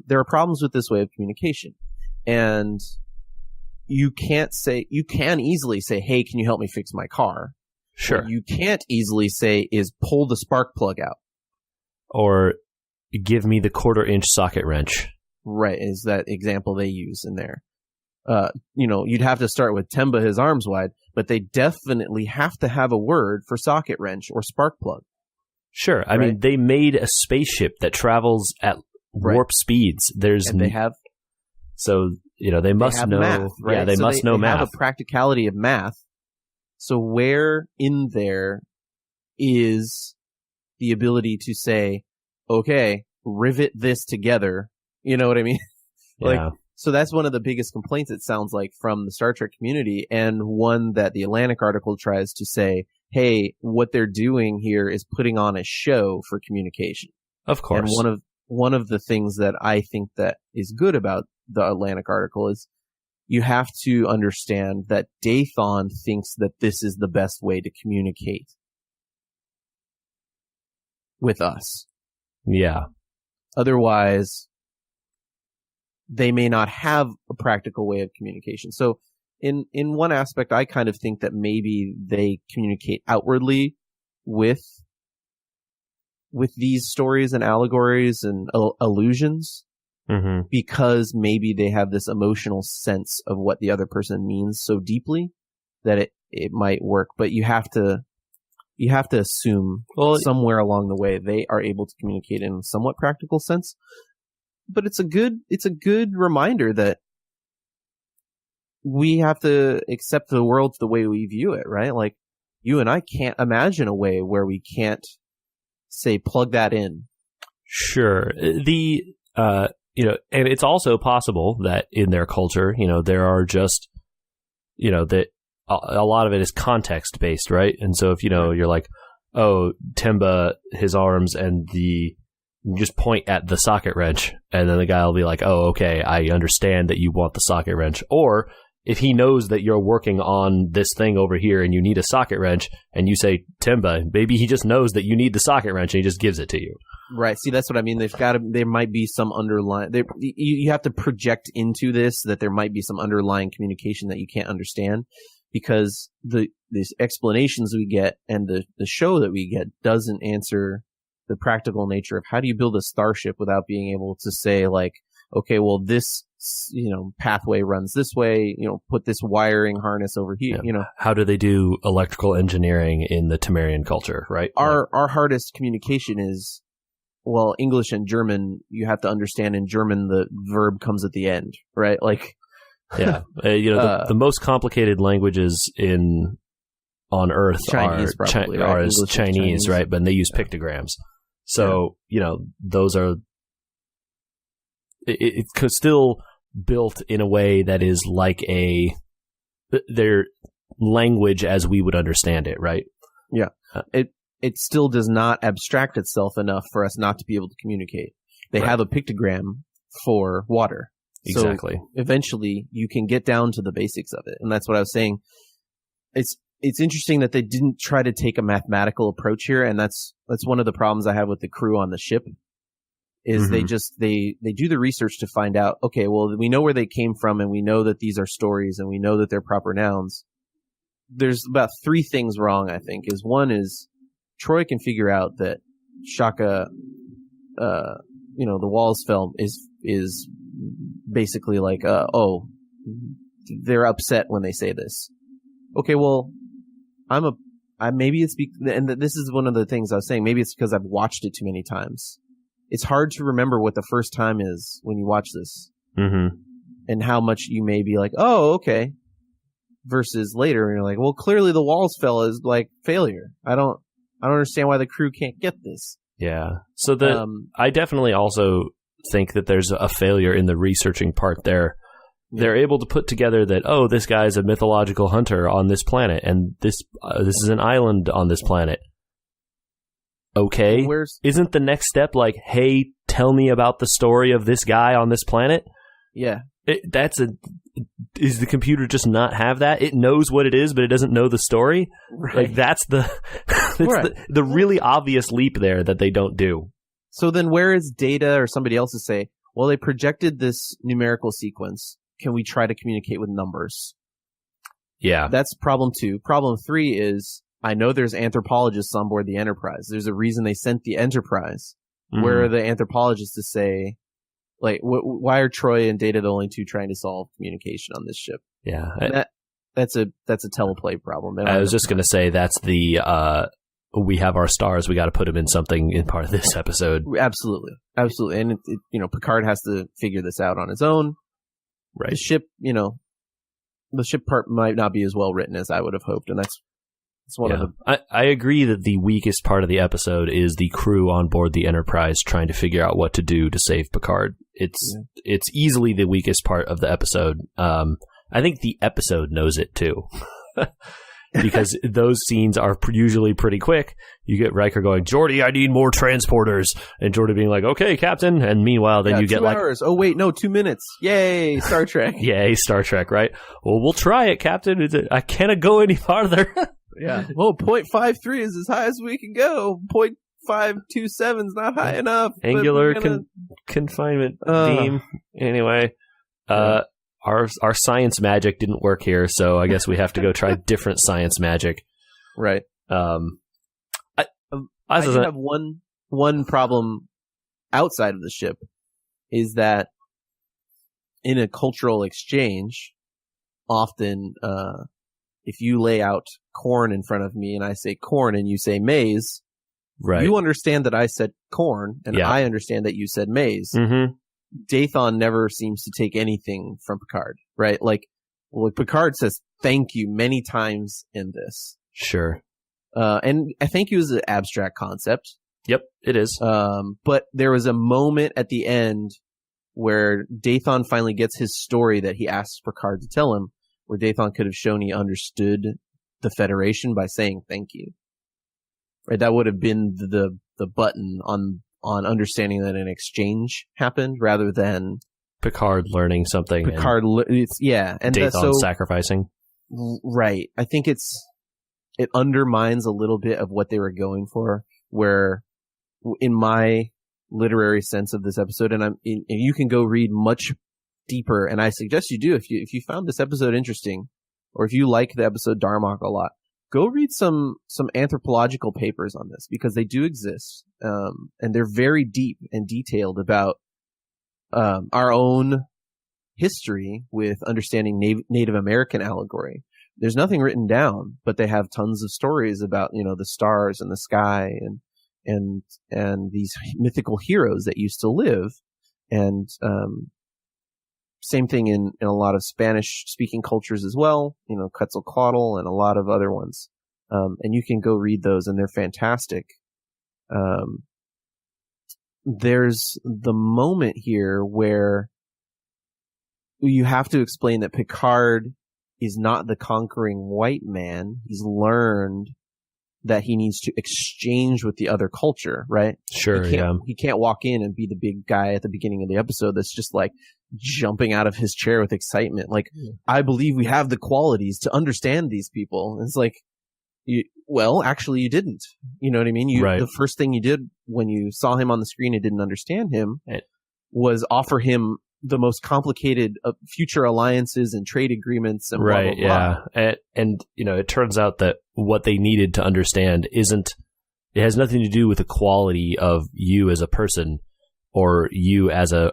Speaker 1: there are problems with this way of communication, and you can easily say, hey, can you help me fix my car?
Speaker 2: Sure.
Speaker 1: What you can't easily say is pull the spark plug out.
Speaker 2: Or give me the 1/4-inch socket wrench.
Speaker 1: Right, is that example they use in there. You'd have to start with Temba his arms wide, but they definitely have to have a word for socket wrench or spark plug.
Speaker 2: Sure. I mean, they made a spaceship that travels at warp speeds.
Speaker 1: They have...
Speaker 2: So, they must know math, right? Yeah, they must know math. They have
Speaker 1: a practicality of math. So where in there is the ability to say, okay, rivet this together? You know what I mean?
Speaker 2: Yeah.
Speaker 1: So that's one of the biggest complaints, it sounds like, from the Star Trek community, and one that the Atlantic article tries to say, hey, what they're doing here is putting on a show for communication.
Speaker 2: Of course.
Speaker 1: And one of the things that I think that is good about the Atlantic article is you have to understand that Dathon thinks that this is the best way to communicate with us.
Speaker 2: Yeah.
Speaker 1: Otherwise, they may not have a practical way of communication. So in one aspect, I kind of think that maybe they communicate outwardly with these stories and allegories and allusions.
Speaker 2: Mm-hmm.
Speaker 1: Because maybe they have this emotional sense of what the other person means so deeply that it might work. But you have to assume somewhere along the way they are able to communicate in a somewhat practical sense. But it's a good reminder that we have to accept the world the way we view it, right? Like, you and I can't imagine a way where we can't say plug that in.
Speaker 2: Sure. And it's also possible that in their culture, there are just, that a lot of it is context based, right? And so if, you're like, oh, Temba, his arms, and you just point at the socket wrench, and then the guy will be like, oh, okay, I understand that you want the socket wrench. Or if he knows that you're working on this thing over here and you need a socket wrench, and you say, Temba, maybe he just knows that you need the socket wrench and he just gives it to you.
Speaker 1: Right. See, that's what I mean. There might be some underlying, you have to project into this that there might be some underlying communication that you can't understand, because these explanations we get and the show that we get doesn't answer the practical nature of how do you build a starship without being able to say, like, okay, well, this, pathway runs this way, put this wiring harness over here,
Speaker 2: How do they do electrical engineering in the Temerian culture, right?
Speaker 1: Our hardest communication is, well, English and German, you have to understand in German the verb comes at the end, right? Like,
Speaker 2: yeah, the most complicated languages on Earth
Speaker 1: Chinese,
Speaker 2: are Chinese, right? But they use pictograms. So, those are, it's still built in a way that is like their language as we would understand it, right?
Speaker 1: Yeah. It still does not abstract itself enough for us not to be able to communicate. They have a pictogram for water.
Speaker 2: Exactly.
Speaker 1: So eventually you can get down to the basics of it. And that's what I was saying. It's interesting that they didn't try to take a mathematical approach here, and that's one of the problems I have with the crew on the ship. Is they do the research to find out, okay, well, we know where they came from, and we know that these are stories, and we know that they're proper nouns. There's about 3 things wrong, I think. One is Troy can figure out that Shaka, the walls fell is basically like, they're upset when they say this. Okay, well, maybe it's and this is one of the things I was saying. Maybe it's because I've watched it too many times. It's hard to remember what the first time is when you watch this.
Speaker 2: Mm-hmm.
Speaker 1: and how much you may be like, oh, okay, versus later, and you're like, well, clearly the walls fell is like failure. I don't understand why the crew can't get this.
Speaker 2: Yeah. So I definitely also think that there's a failure in the researching part there. Yeah. They're able to put together that, oh, this guy's a mythological hunter on this planet, and this is an island on this planet. Okay. Isn't the next step like, hey, tell me about the story of this guy on this planet?
Speaker 1: Yeah.
Speaker 2: Is the computer just not have that? It knows what it is, but it doesn't know the story. Right. Like that's the really obvious leap there that they don't do.
Speaker 1: So then where is Data or somebody else to say, well, they projected this numerical sequence. Can we try to communicate with numbers?
Speaker 2: Yeah.
Speaker 1: That's problem 2. Problem 3 is, I know there's anthropologists on board the Enterprise. There's a reason they sent the Enterprise. Mm-hmm. Where are the anthropologists to say, like, why are Troy and Data the only two trying to solve communication on this ship?
Speaker 2: Yeah.
Speaker 1: That's a teleplay problem.
Speaker 2: I was just going to say that's the we have our stars. We got to put them in something in part of this episode.
Speaker 1: Absolutely. And Picard has to figure this out on his own.
Speaker 2: Right.
Speaker 1: The ship, the ship part might not be as well written as I would have hoped, and that's one of the.
Speaker 2: I agree that the weakest part of the episode is the crew on board the Enterprise trying to figure out what to do to save Picard. It's easily the weakest part of the episode. I think the episode knows it too. Because those scenes are usually pretty quick. You get Riker going, Geordi, I need more transporters. And Geordi being like, okay, Captain. And meanwhile, then you get
Speaker 1: 2 hours. Oh, wait, no, 2 minutes. Yay, Star Trek.
Speaker 2: Yay, Star Trek, right? Well, we'll try it, Captain. I can't go any farther.
Speaker 1: Yeah. Well, 0.53 is as high as we can go. 0.527 is not high enough.
Speaker 2: Angular confinement beam. Anyway, Our science magic didn't work here, so I guess we have to go try different science magic.
Speaker 1: Right. I have one problem outside of the ship, is that in a cultural exchange, often if you lay out corn in front of me and I say corn and you say maize, right, you understand that I said corn, and I understand that you said maize.
Speaker 2: Mm-hmm.
Speaker 1: Dathon never seems to take anything from Picard, right? Like Picard says thank you many times in this.
Speaker 2: Sure.
Speaker 1: And I thank you is an abstract concept.
Speaker 2: Yep, it is.
Speaker 1: But there was a moment at the end where Dathon finally gets his story that he asks Picard to tell him, where Dathon could have shown he understood the Federation by saying thank you. Right? That would have been the button on understanding that an exchange happened rather than
Speaker 2: Picard learning something.
Speaker 1: And
Speaker 2: Dathon sacrificing.
Speaker 1: Right. I think it undermines a little bit of what they were going for, where in my literary sense of this episode, and you can go read much deeper, and I suggest you do if you found this episode interesting, or if you like the episode Darmok a lot, go read some anthropological papers on this, because they do exist, and they're very deep and detailed about our own history with understanding Native American allegory. There's nothing written down, but they have tons of stories about the stars and the sky and these mythical heroes that used to live, and same thing in a lot of Spanish-speaking cultures as well, Quetzalcoatl and a lot of other ones. And you can go read those, and they're fantastic. There's the moment here where you have to explain that Picard is not the conquering white man. He's learned that he needs to exchange with the other culture, right?
Speaker 2: Sure,
Speaker 1: He can't walk in and be the big guy at the beginning of the episode that's just like jumping out of his chair with excitement. Like, I believe we have the qualities to understand these people. And it's like, actually you didn't. You know what I mean?
Speaker 2: Right.
Speaker 1: The first thing you did when you saw him on the screen and didn't understand him was offer him the most complicated future alliances and trade agreements and blah, blah, blah.
Speaker 2: Yeah. And it turns out that what they needed to understand it has nothing to do with the quality of you as a person or you as a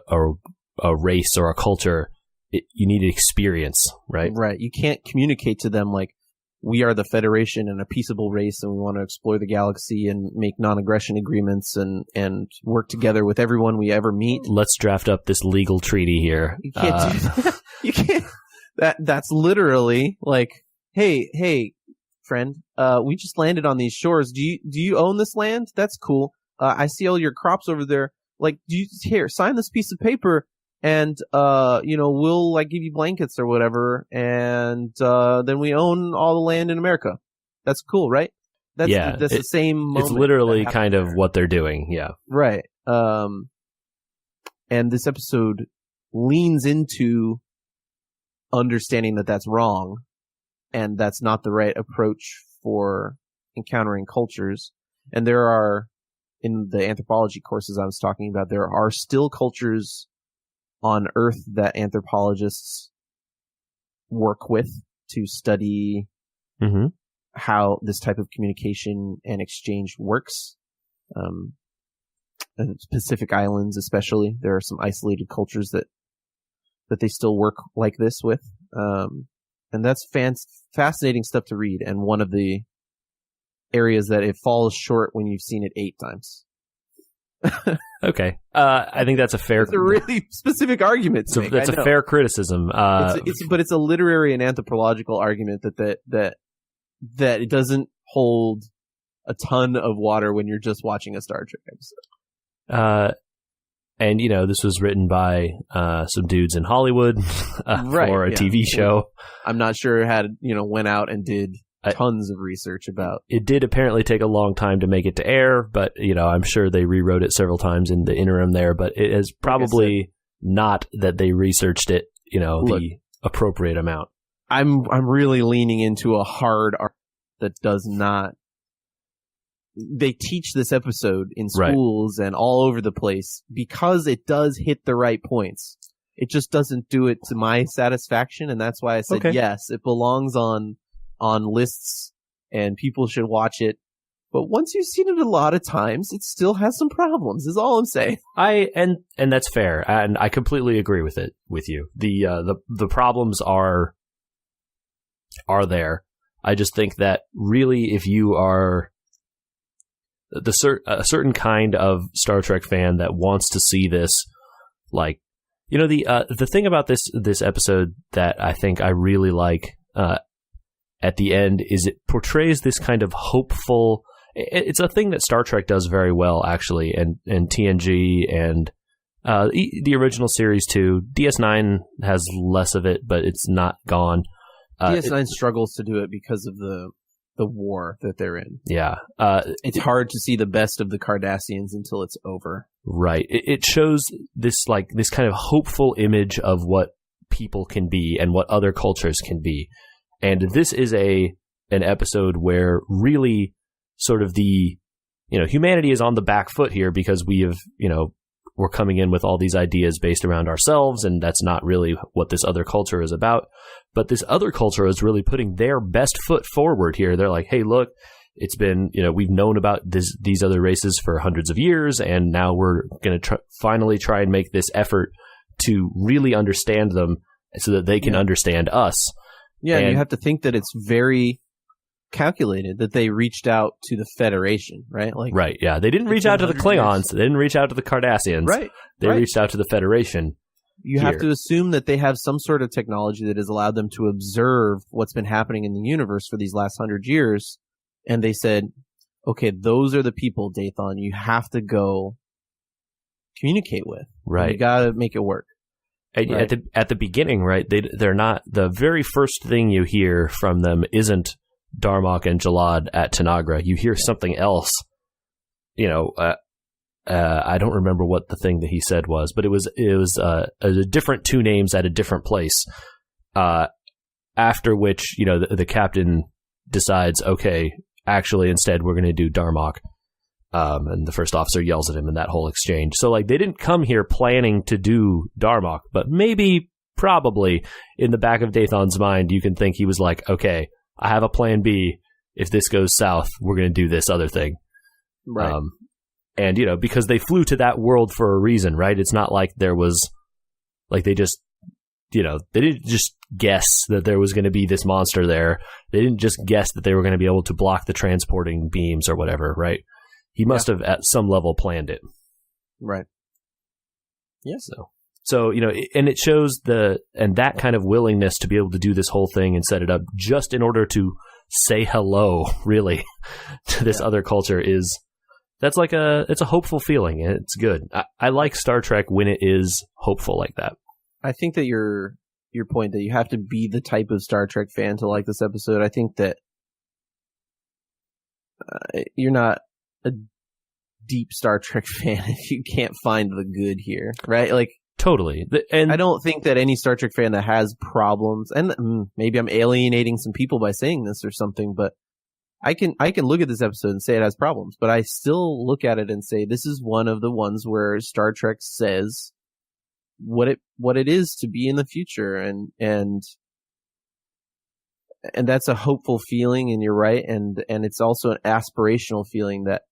Speaker 2: race or a culture. You need experience, right?
Speaker 1: Right. You can't communicate to them like, we are the Federation and a peaceable race, and we want to explore the galaxy and make non-aggression agreements and work together with everyone we ever meet.
Speaker 2: Let's draft up this legal treaty here.
Speaker 1: You can't do that. You can't. That's literally like, hey, friend, we just landed on these shores. Do you own this land? That's cool. I see all your crops over there. Like, here, sign this piece of paper, and we'll like give you blankets or whatever, and then we own all the land in America. That's cool, right? That's the same moment.
Speaker 2: It's literally kind of what they're doing, yeah.
Speaker 1: Right. And this episode leans into understanding that that's wrong, and that's not the right approach for encountering cultures. And there are, in the anthropology courses I was talking about, there are still cultures on Earth that anthropologists work with to study how this type of communication and exchange works. And Pacific Islands especially, there are some isolated cultures that they still work like this with. And that's fascinating stuff to read, and one of the areas that it falls short when you've seen it 8 times.
Speaker 2: Okay. I think that's a fair...
Speaker 1: It's a really specific argument to make.
Speaker 2: That's a fair criticism.
Speaker 1: But it's a literary and anthropological argument that it doesn't hold a ton of water when you're just watching a Star Trek episode.
Speaker 2: And, this was written by some dudes in Hollywood for a TV show.
Speaker 1: I'm not sure it had, went out and did tons of research about.
Speaker 2: It did apparently take a long time to make it to air, but, I'm sure they rewrote it several times in the interim there, but it is probably not that they researched it, the appropriate amount.
Speaker 1: I'm really leaning into a hard art that does not. They teach this episode in schools and all over the place because it does hit the right points. It just doesn't do it to my satisfaction, and that's why I said yes, it belongs on lists and people should watch it. But once you've seen it a lot of times, it still has some problems, is all I'm saying.
Speaker 2: And that's fair, and I completely agree with you. The problems are there. I just think that really, if you are a certain kind of Star Trek fan that wants to see this, like, the thing about this episode that I think I really like at the end is it portrays this kind of hopeful. It's a thing that Star Trek does very well, actually, and TNG and the original series too. DS9 has less of it, but it's not gone.
Speaker 1: DS9 struggles to do it because of the war that they're in.
Speaker 2: Yeah.
Speaker 1: It's hard to see the best of the Cardassians until it's over.
Speaker 2: Right. It shows this kind of hopeful image of what people can be and what other cultures can be. And this is an episode where really sort of the, humanity is on the back foot here because we have, we're coming in with all these ideas based around ourselves, and that's not really what this other culture is about. But this other culture is really putting their best foot forward here. They're like, hey, look, it's been, we've known about these other races for hundreds of years, and now we're going to finally try and make this effort to really understand them so that they can understand us.
Speaker 1: Yeah, and you have to think that it's very calculated that they reached out to the Federation, right?
Speaker 2: Right, yeah. They didn't reach out to the Klingons. They didn't reach out to the Cardassians.
Speaker 1: Right.
Speaker 2: They reached out to the Federation.
Speaker 1: You have to assume that they have some sort of technology that has allowed them to observe what's been happening in the universe for these last 100 years. And they said, okay, those are the people, Dathan, you have to go communicate with.
Speaker 2: Right.
Speaker 1: You got to make it work.
Speaker 2: Right. At the beginning, right, they're not, the very first thing you hear from them isn't Darmok and Jalad at Tanagra. You hear something else. I don't remember what the thing that he said was, but it was a different 2 names at a different place. After which, the captain decides, okay, actually, instead we're going to do Darmok. And the first officer yells at him in that whole exchange. So, they didn't come here planning to do Darmok, but probably, in the back of Dathan's mind, you can think he was like, okay, I have a plan B. If this goes south, we're going to do this other thing.
Speaker 1: Right.
Speaker 2: And, because they flew to that world for a reason, right? It's not like there was, they just, they didn't just guess that there was going to be this monster there. They didn't just guess that they were going to be able to block the transporting beams or whatever, right? He must have at some level planned it.
Speaker 1: Right.
Speaker 2: Yeah. So So, and it shows that kind of willingness to be able to do this whole thing and set it up just in order to say hello, really, to this other culture it's a hopeful feeling. It's good. I like Star Trek when it is hopeful like that.
Speaker 1: I think that your point that you have to be the type of Star Trek fan to like this episode, I think that you're not a deep Star Trek fan if you can't find the good here, right? Like,
Speaker 2: totally. And
Speaker 1: I don't think that any Star Trek fan that has problems, and maybe I'm alienating some people by saying this or something, but I can look at this episode and say it has problems, but I still look at it and say this is one of the ones where Star Trek says what it is to be in the future, and that's a hopeful feeling, and you're right, and it's also an aspirational feeling that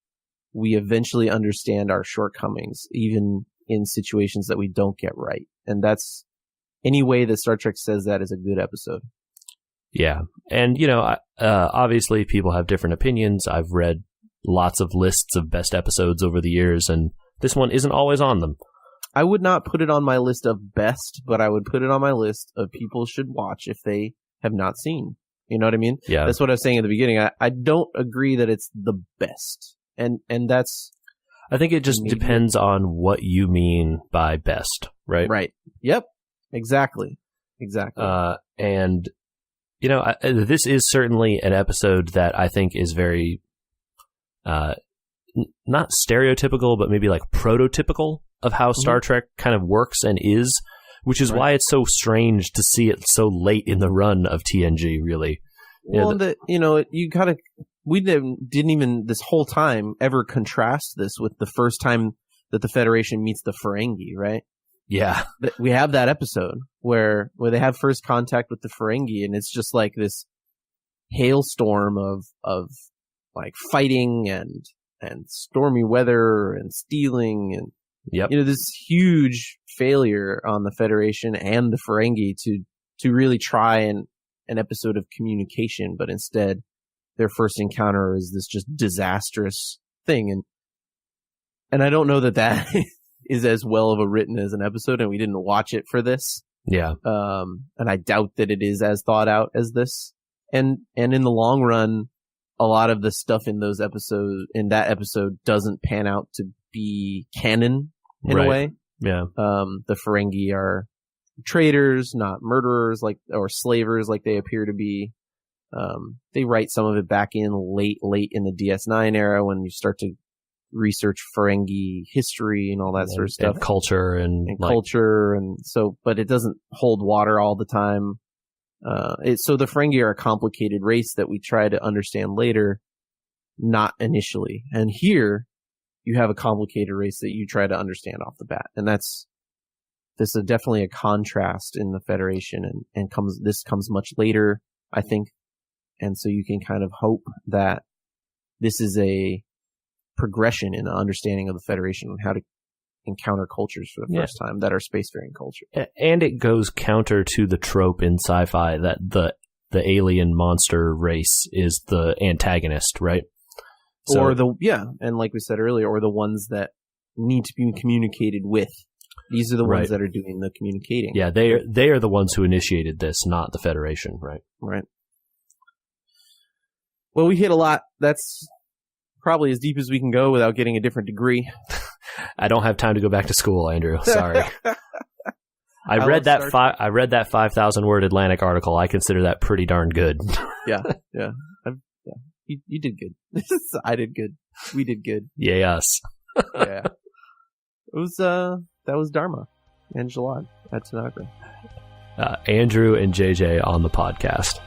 Speaker 1: we eventually understand our shortcomings, even in situations that we don't get right. And that's any way that Star Trek says that is a good episode.
Speaker 2: Yeah. And, obviously people have different opinions. I've read lots of lists of best episodes over the years, and this one isn't always on them.
Speaker 1: I would not put it on my list of best, but I would put it on my list of people should watch if they have not seen. You know what I mean?
Speaker 2: Yeah.
Speaker 1: That's what I was saying at the beginning. I don't agree that it's the best. And that's...
Speaker 2: I think it just depends on what you mean by best, right?
Speaker 1: Right. Yep. Exactly.
Speaker 2: And, this is certainly an episode that I think is very, not stereotypical, but maybe like prototypical of how Star Trek kind of works and is, which is why it's so strange to see it so late in the run of TNG, really.
Speaker 1: Well, you gotta... We didn't even this whole time ever contrast this with the first time that the Federation meets the Ferengi, right?
Speaker 2: Yeah.
Speaker 1: We have that episode where they have first contact with the Ferengi, and it's just like this hailstorm of like fighting and stormy weather and stealing and this huge failure on the Federation and the Ferengi to really try an episode of communication, but instead their first encounter is this just disastrous thing. And I don't know that is as well of a written as an episode, and we didn't watch it for this.
Speaker 2: Yeah.
Speaker 1: And I doubt that it is as thought out as this. And in the long run, a lot of the stuff in that episode doesn't pan out to be canon in a way.
Speaker 2: Yeah.
Speaker 1: The Ferengi are traitors, not murderers or slavers like they appear to be. They write some of it back in late in the DS9 era when you start to research Ferengi history and all that sort of stuff.
Speaker 2: And culture
Speaker 1: culture. And so, but it doesn't hold water all the time. So the Ferengi are a complicated race that we try to understand later, not initially. And here you have a complicated race that you try to understand off the bat. And this is definitely a contrast in the Federation and this comes much later, I think. And so you can kind of hope that this is a progression in the understanding of the Federation and how to encounter cultures for the first time that are spacefaring culture.
Speaker 2: And it goes counter to the trope in sci-fi that the alien monster race is the antagonist, right? So,
Speaker 1: and like we said earlier, or the ones that need to be communicated with. These are the ones that are doing the communicating.
Speaker 2: Yeah, they are the ones who initiated this, not the Federation, right?
Speaker 1: Right. Well, we hit a lot. That's probably as deep as we can go without getting a different degree.
Speaker 2: I don't have time to go back to school, Andrew. Sorry. I read that 5,000 word Atlantic article. I consider that pretty darn good.
Speaker 1: Yeah. You did good. I did good. We did good.
Speaker 2: Yeah, us.
Speaker 1: Yeah. It was that was Darmok and Jalad at Tanagra.
Speaker 2: Andrew and JJ on the podcast.